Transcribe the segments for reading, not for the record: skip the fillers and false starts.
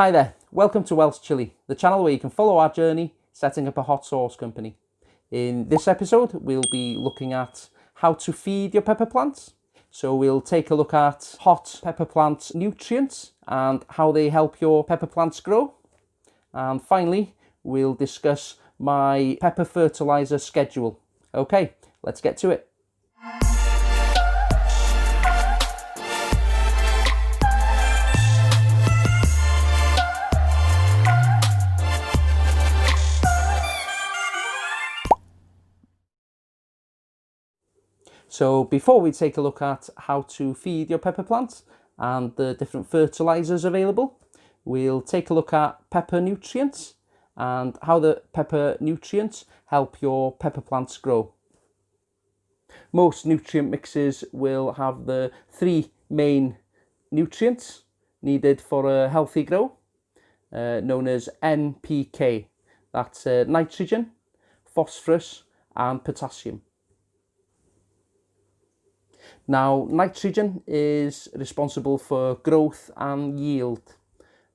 Hi there, welcome to Welsh Chili, the channel where you can follow our journey setting up a hot sauce company. In this episode, we'll be looking at how to feed your pepper plants. So we'll take a look at hot pepper plant nutrients and how they help your pepper plants grow. And finally, we'll discuss my pepper fertilizer schedule. Okay, let's get to it. So before we take a look at how to feed your pepper plants and the different fertilizers available, we'll take a look at pepper nutrients and how the pepper nutrients help your pepper plants grow. Most nutrient mixes will have the three main nutrients needed for a healthy grow, known as NPK. That's nitrogen, phosphorus and potassium. Now, nitrogen is responsible for growth and yield.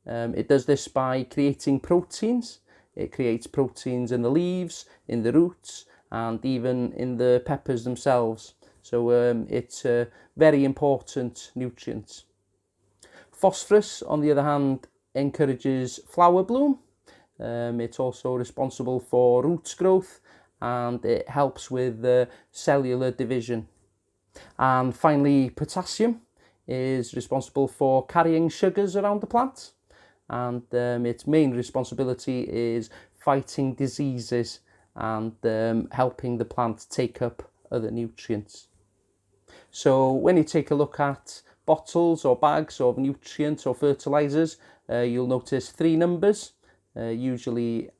It does this by creating proteins. It creates proteins in the leaves, in the roots, and even in the peppers themselves. So it's a very important nutrient. Phosphorus, on the other hand, encourages flower bloom. It's also responsible for roots growth, and it helps with cellular division. And finally, potassium is responsible for carrying sugars around the plant, and its main responsibility is fighting diseases and helping the plant take up other nutrients. So when you take a look at bottles or bags of nutrients or fertilizers, you'll notice three numbers, usually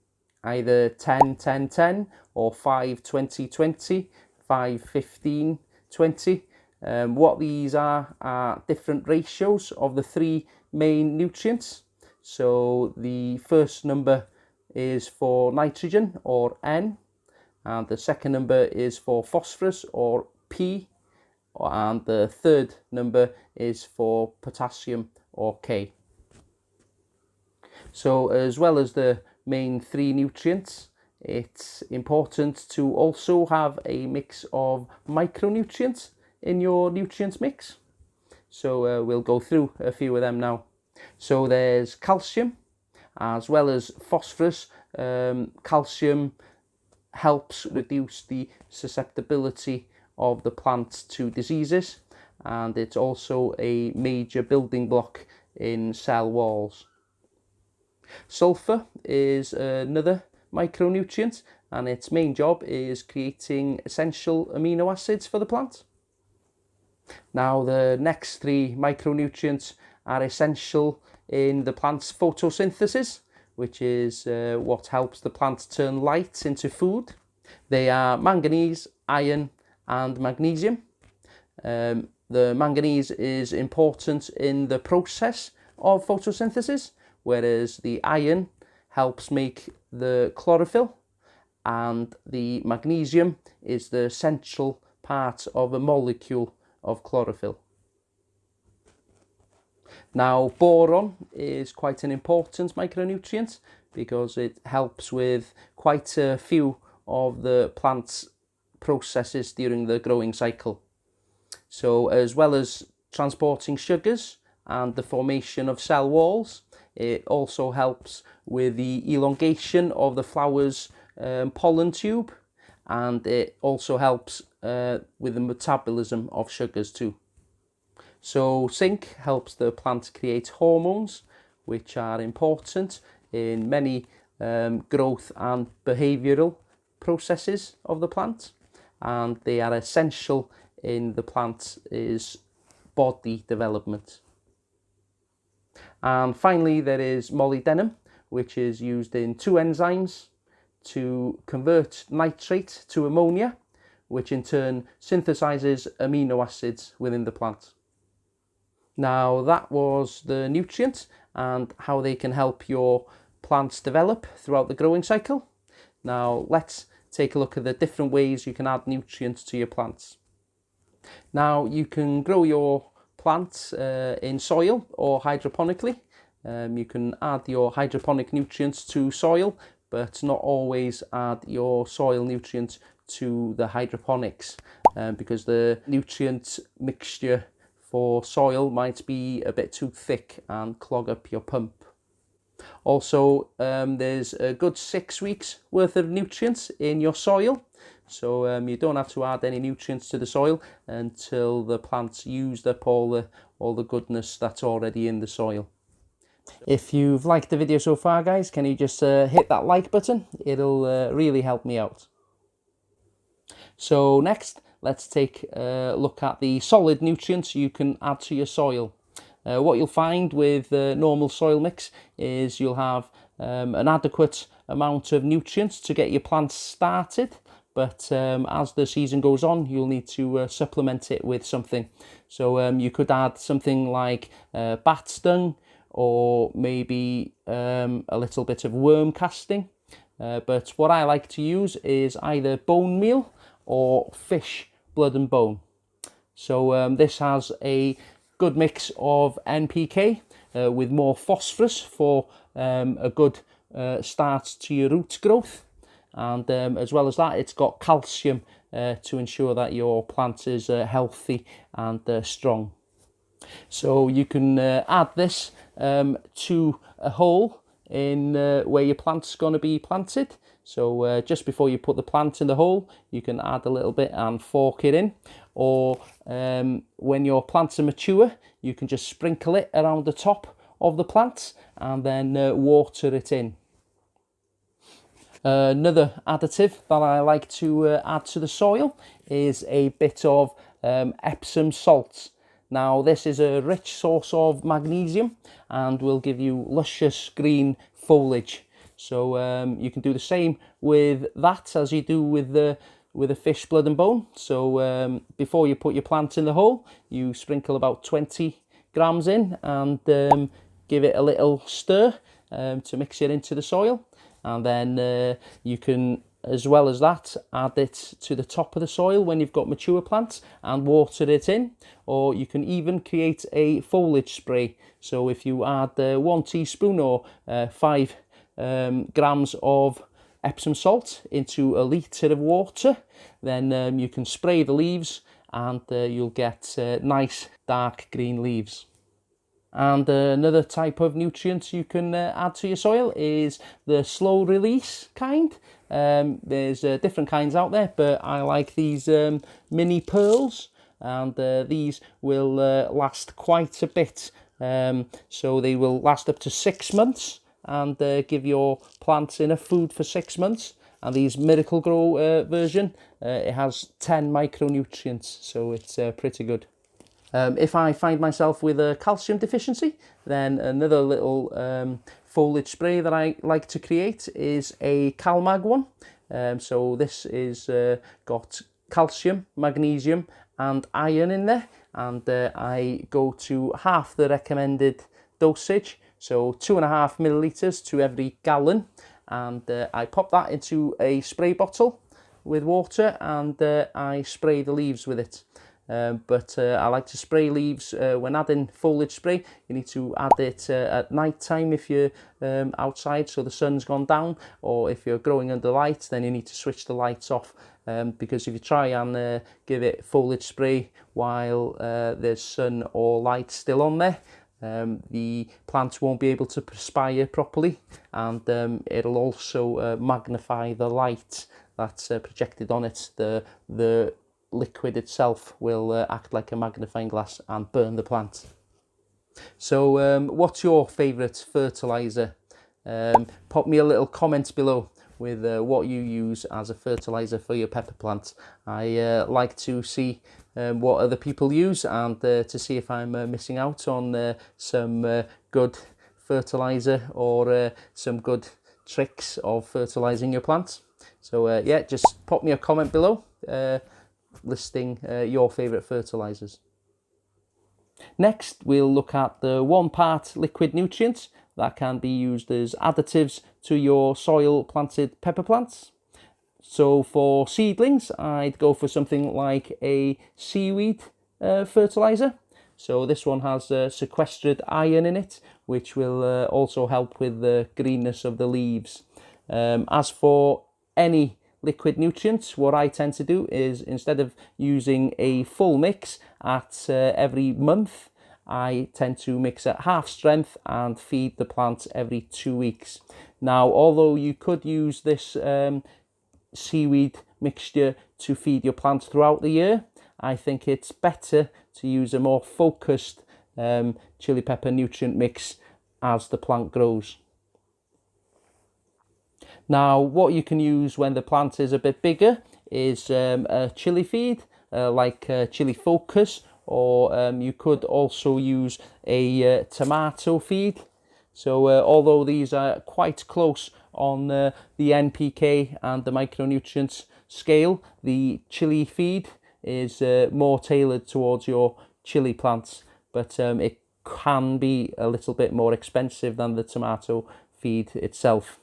either 10 10 10 or 5 20 20, 5 15 20. What these are different ratios of the three main nutrients. So the first number is for nitrogen, or N, and the second number is for phosphorus, or P, and the third number is for potassium, or K. So as well as the main three nutrients, it's important to also have a mix of micronutrients in your nutrients mix. So we'll go through a few of them now. So there's calcium as well as phosphorus. Calcium helps reduce the susceptibility of the plant to diseases, and it's also a major building block in cell walls. Sulfur is another micronutrient, and its main job is creating essential amino acids for the plant. Now, the next three micronutrients are essential in the plant's photosynthesis, which is what helps the plant turn light into food. They are manganese, iron and magnesium. The manganese is important in the process of photosynthesis, whereas the iron helps make the chlorophyll, and the magnesium is the central part of a molecule of chlorophyll. Now, boron is quite an important micronutrient because it helps with quite a few of the plant's processes during the growing cycle. So as well as transporting sugars and the formation of cell walls, it also helps with the elongation of the flower's pollen tube, and it also helps with the metabolism of sugars too. So zinc helps the plant create hormones, which are important in many growth and behavioural processes of the plant, and they are essential in the plant's body development. And finally, there is molybdenum, which is used in two enzymes to convert nitrate to ammonia, which in turn synthesizes amino acids within the plant. Now, that was the nutrients and how they can help your plants develop throughout the growing cycle. Now, let's take a look at the different ways you can add nutrients to your plants. Now, you can grow your plants in soil or hydroponically. You can add your hydroponic nutrients to soil, but not always add your soil nutrients to the hydroponics, because the nutrient mixture for soil might be a bit too thick and clog up your pump. Also, there's a good 6 weeks worth of nutrients in your soil, so you don't have to add any nutrients to the soil until the plant's used up all the goodness that's already in the soil. If you've liked the video so far, guys, can you just hit that like button? It'll really help me out. So next, let's take a look at the solid nutrients you can add to your soil. What you'll find with normal soil mix is you'll have an adequate amount of nutrients to get your plants started, but as the season goes on, you'll need to supplement it with something. So you could add something like bat dung, or maybe a little bit of worm casting. But what I like to use is either bone meal or fish blood and bone. So this has a good mix of NPK with more phosphorus for a good start to your root growth, and as well as that, it's got calcium to ensure that your plant is healthy and strong. So you can add this to a hole in where your plant's going to be planted. So just before you put the plant in the hole, you can add a little bit and fork it in, or when your plants are mature, you can just sprinkle it around the top of the plant and then water it in. Another additive that I like to add to the soil is a bit of Epsom salts. Now, this is a rich source of magnesium and will give you luscious green foliage. So you can do the same with that as you do with a fish blood and bone. So before you put your plant in the hole, you sprinkle about 20 grams in and give it a little stir to mix it into the soil. And then you can, as well as that, add it to the top of the soil when you've got mature plants and water it in. Or you can even create a foliage spray. So if you add 1 teaspoon or 5 grams of Epsom salt into a litre of water, then you can spray the leaves and you'll get nice dark green leaves. And another type of nutrients you can add to your soil is the slow release kind. There's different kinds out there, but I like these mini pearls, and these will last quite a bit. So they will last up to 6 months and give your plants enough food for 6 months. And these Miracle Grow version, it has 10 micronutrients, so it's pretty good. If I find myself with a calcium deficiency, then another little foliage spray that I like to create is a CalMag one. So this is got calcium, magnesium and iron in there, and I go to half the recommended dosage, so 2.5 millilitres to every gallon, and I pop that into a spray bottle with water and I spray the leaves with it. But I like to spray leaves when adding foliage spray. You need to add it at night time if you're outside, so the sun's gone down, or if you're growing under light, then you need to switch the lights off, because if you try and give it foliage spray while there's sun or light still on there, the plants won't be able to perspire properly, and it'll also magnify the light that's projected on it. The liquid itself will act like a magnifying glass and burn the plant. So what's your favourite fertilizer? Pop me a little comment below with what you use as a fertilizer for your pepper plant. I like to see what other people use, and to see if I'm missing out on some good fertilizer or some good tricks of fertilizing your plants. So yeah, just pop me a comment below listing your favourite fertilizers. Next, we'll look at the 1-part liquid nutrients that can be used as additives to your soil planted pepper plants. So for seedlings, I'd go for something like a seaweed fertilizer. So this one has sequestered iron in it, which will also help with the greenness of the leaves. As for any liquid nutrients, what I tend to do is, instead of using a full mix at every month, I tend to mix at half strength and feed the plants every 2 weeks. Now, although you could use this seaweed mixture to feed your plants throughout the year, I think it's better to use a more focused chili pepper nutrient mix as the plant grows. Now, what you can use when the plant is a bit bigger is a chili feed, like chili focus, or you could also use a tomato feed. So although these are quite close on the NPK and the micronutrients scale, the chili feed is more tailored towards your chili plants, but it can be a little bit more expensive than the tomato feed itself.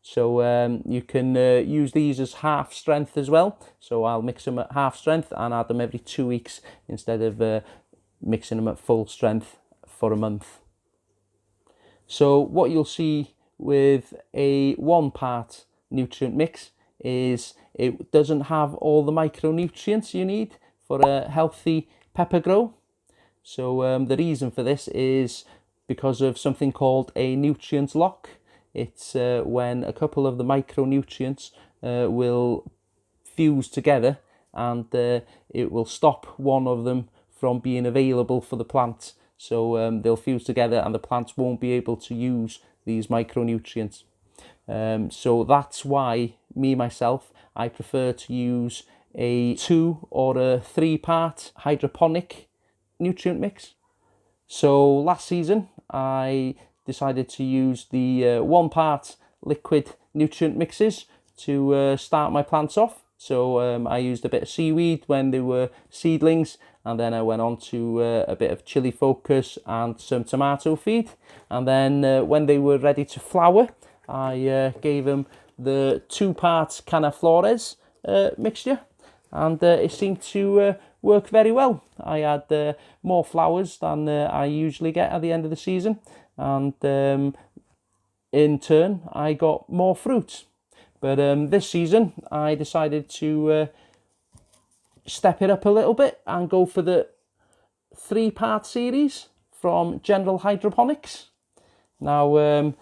So you can use these as half strength as well. So I'll mix them at half strength and add them every 2 weeks instead of mixing them at full strength for a month. So what you'll see with a 1 part nutrient mix is it doesn't have all the micronutrients you need for a healthy pepper grow. So the reason for this is because of something called a nutrient lock. It's when a couple of the micronutrients will fuse together, and it will stop one of them from being available for the plant. So they'll fuse together and the plants won't be able to use these micronutrients. So that's why myself, I prefer to use a 2 or a 3 part hydroponic nutrient mix. So last season I decided to use the 1 part liquid nutrient mixes to start my plants off. So I used a bit of seaweed when they were seedlings, and then I went on to a bit of chili focus and some tomato feed. And then when they were ready to flower, I gave them the 2 part Canna Flores mixture, and it seemed to work very well. I had more flowers than I usually get at the end of the season, and in turn I got more fruit. But this season I decided to step it up a little bit and go for the 3 part series from General Hydroponics. Now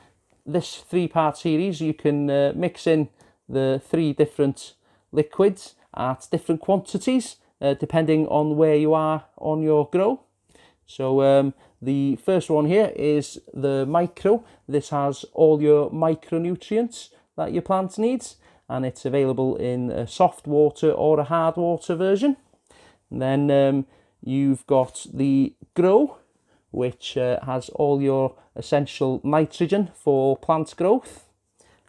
this 3 part series, you can mix in the 3 different liquids at different quantities depending on where you are on your grow. So the first one here is the micro. This has all your micronutrients that your plant needs, and it's available in a soft water or a hard water version. And then you've got the grow, which has all your essential nitrogen for plant growth.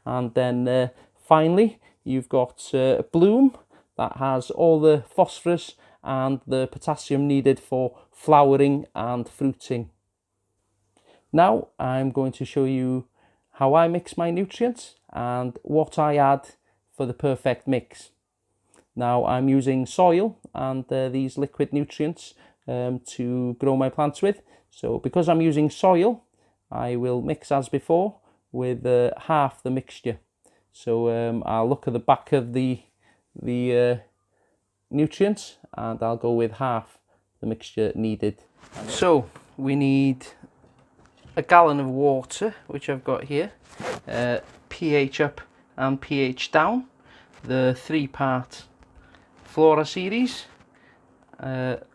And then finally you've got bloom, that has all the phosphorus and the potassium needed for flowering and fruiting. Now I'm going to show you how I mix my nutrients and what I add for the perfect mix. Now I'm using soil and these liquid nutrients to grow my plants with. So because I'm using soil, I will mix as before with half the mixture. So I'll look at the back of the nutrients and I'll go with half the mixture needed. So we need a gallon of water, which I've got here, pH up and pH down, the 3 part Flora series,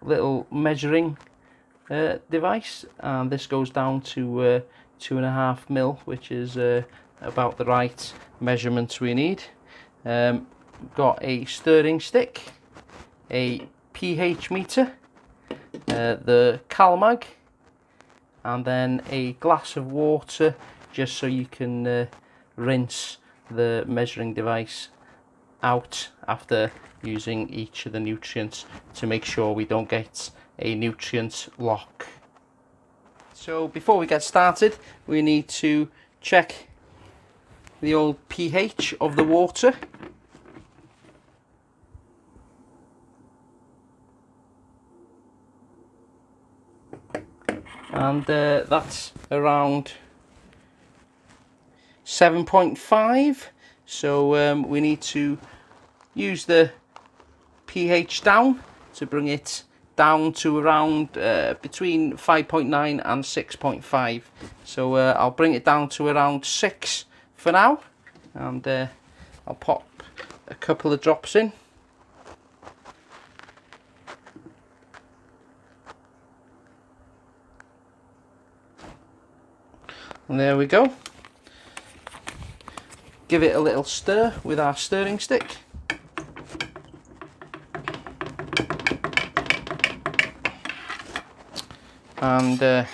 little measuring device, and this goes down to 2.5 ml, which is about the right measurements we need. Got a stirring stick, a pH meter, the CalMag, and then a glass of water, just so you can rinse the measuring device out after using each of the nutrients to make sure we don't get a nutrient lock. So before we get started, we need to check the old pH of the water. and that's around 7.5. So we need to use the pH down to bring it down to around between 5.9 and 6.5. So I'll bring it down to around 6 for now, and I'll pop a couple of drops in. And there we go. Give it a little stir with our stirring stick. And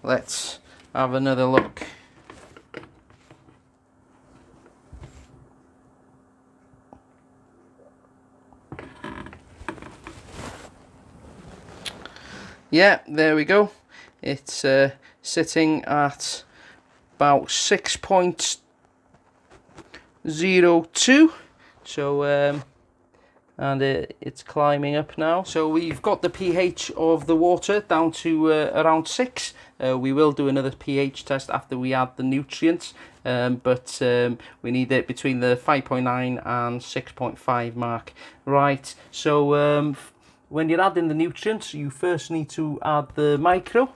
let's have another look. Yeah, there we go. It's sitting at about 6.02. So and it's climbing up now. So we've got the pH of the water down to around 6. We will do another pH test after we add the nutrients, but we need it between the 5.9 and 6.5 mark. Right, so when you're adding the nutrients, you first need to add the micro,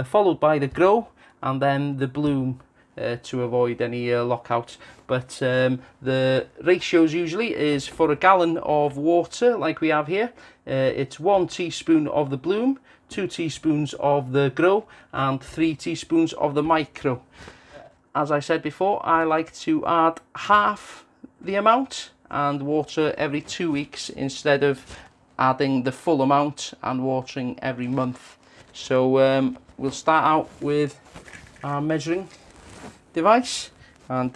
followed by the grow, and then the bloom, to avoid any lockouts. But the ratios usually is for a gallon of water, like we have here, it's 1 teaspoon of the bloom, 2 teaspoons of the grow, and 3 teaspoons of the micro. As I said before, I like to add half the amount and water every 2 weeks instead of adding the full amount and watering every month. So we'll start out with our measuring device, and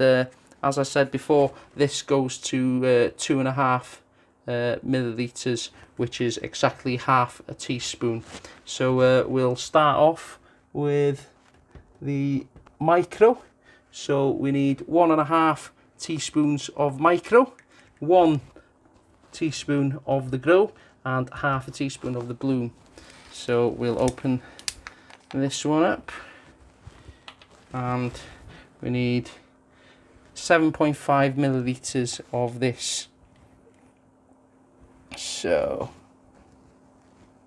as I said before, this goes to 2.5 milliliters, which is exactly half a teaspoon. So we'll start off with the micro. So we need 1.5 teaspoons of micro, 1 teaspoon of the grow, and half a teaspoon of the bloom. So we'll open this one up, and we need 7.5 milliliters of this. So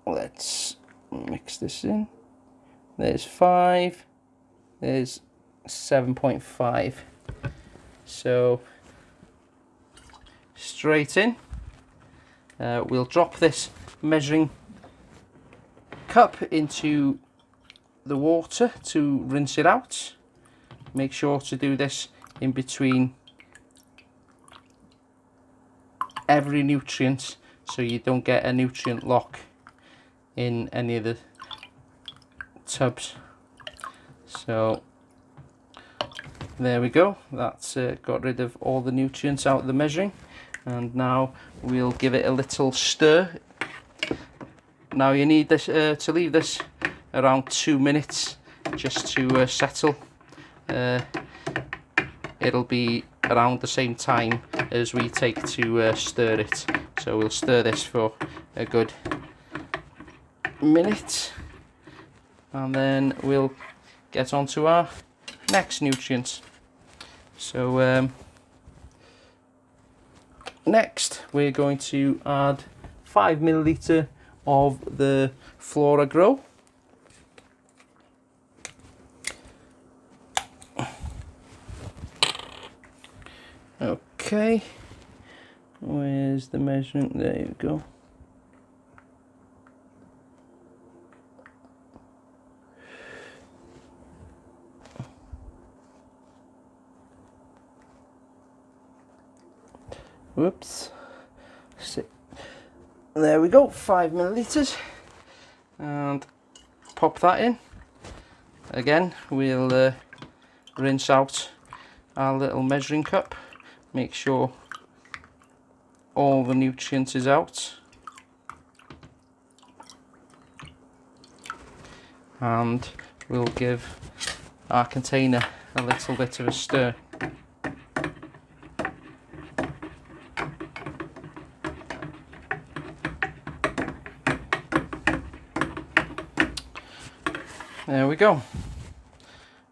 let's mix this in. There's 5, there's 7.5. So straight in. We'll drop this measuring cup into the water to rinse it out. Make sure to do this in between every nutrient so you don't get a nutrient lock in any of the tubs. So there we go, that's got rid of all the nutrients out of the measuring, and now we'll give it a little stir. Now you need this to leave this around 2 minutes just to settle. It'll be around the same time as we take to stir it, so we'll stir this for a good minute, and then we'll get on to our next nutrients. So next we're going to add 5 milliliter of the Flora Grow. Okay, where's the measurement? There you go. Whoops. There we go, 5 milliliters, and pop that in. Again, we'll rinse out our little measuring cup, make sure all the nutrients is out, and we'll give our container a little bit of a stir. There go.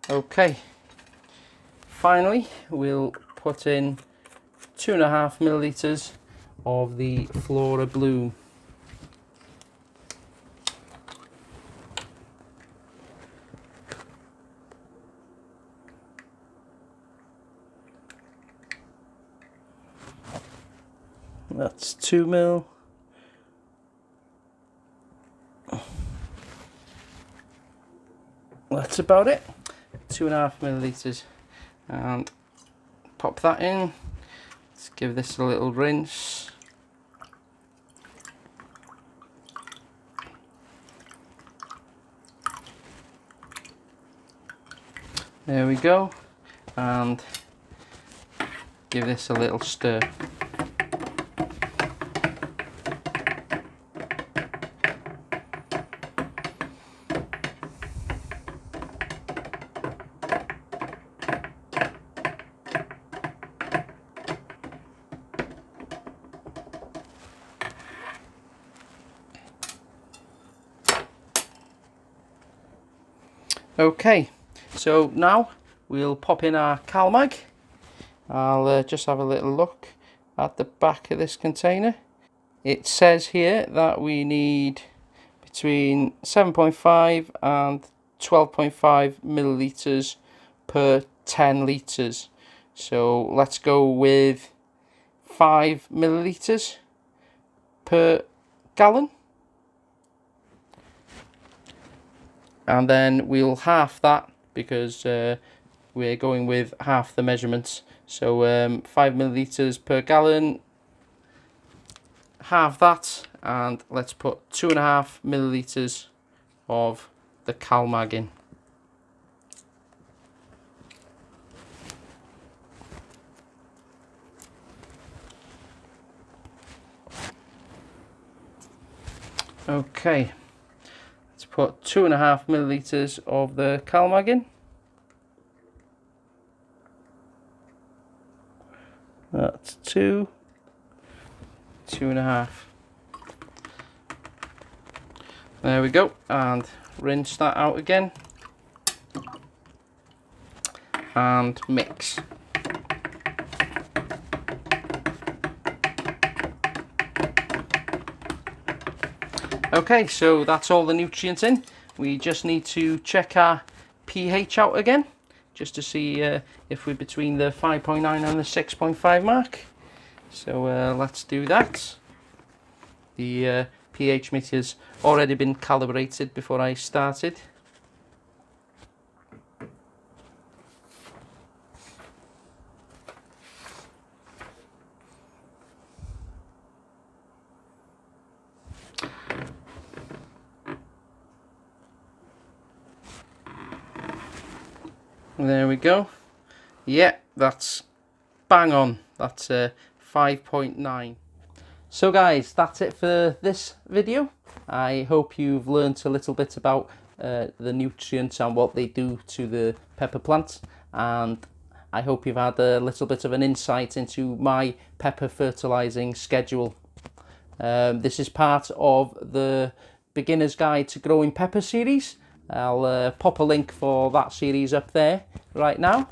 Okay, finally we'll put in 2.5 millilitres of the Flora Bloom. That's 2 ml. That's about it. 2.5 millilitres, and pop that in. Let's give this a little rinse. There we go, and give this a little stir. Okay, so now we'll pop in our CalMag. I'll just have a little look at the back of this container. It says here that we need between 7.5 and 12.5 millilitres per 10 litres. So let's go with 5 millilitres per gallon. And then we'll half that because we're going with half the measurements. So 5 millilitres per gallon, half that, and let's put 2.5 millilitres of the CalMag in. Okay, let's put 2.5 millilitres of the CalMag in. That's 2.5. There we go, and rinse that out again and mix. Okay, so that's all the nutrients in. We just need to check our pH out again, just to see if we're between the 5.9 and the 6.5 mark. So let's do that. The pH meter's already been calibrated before I started. There we go. Yeah, that's bang on. That's 5.9. So guys, that's it for this video. I hope you've learnt a little bit about the nutrients and what they do to the pepper plant, and I hope you've had a little bit of an insight into my pepper fertilizing schedule. This is part of the Beginner's Guide to Growing Pepper series. I'll pop a link for that series up there right now.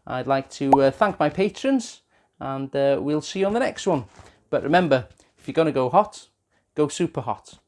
I'd like to thank my patrons, and we'll see you on the next one. But remember, if you're going to go hot, go super hot.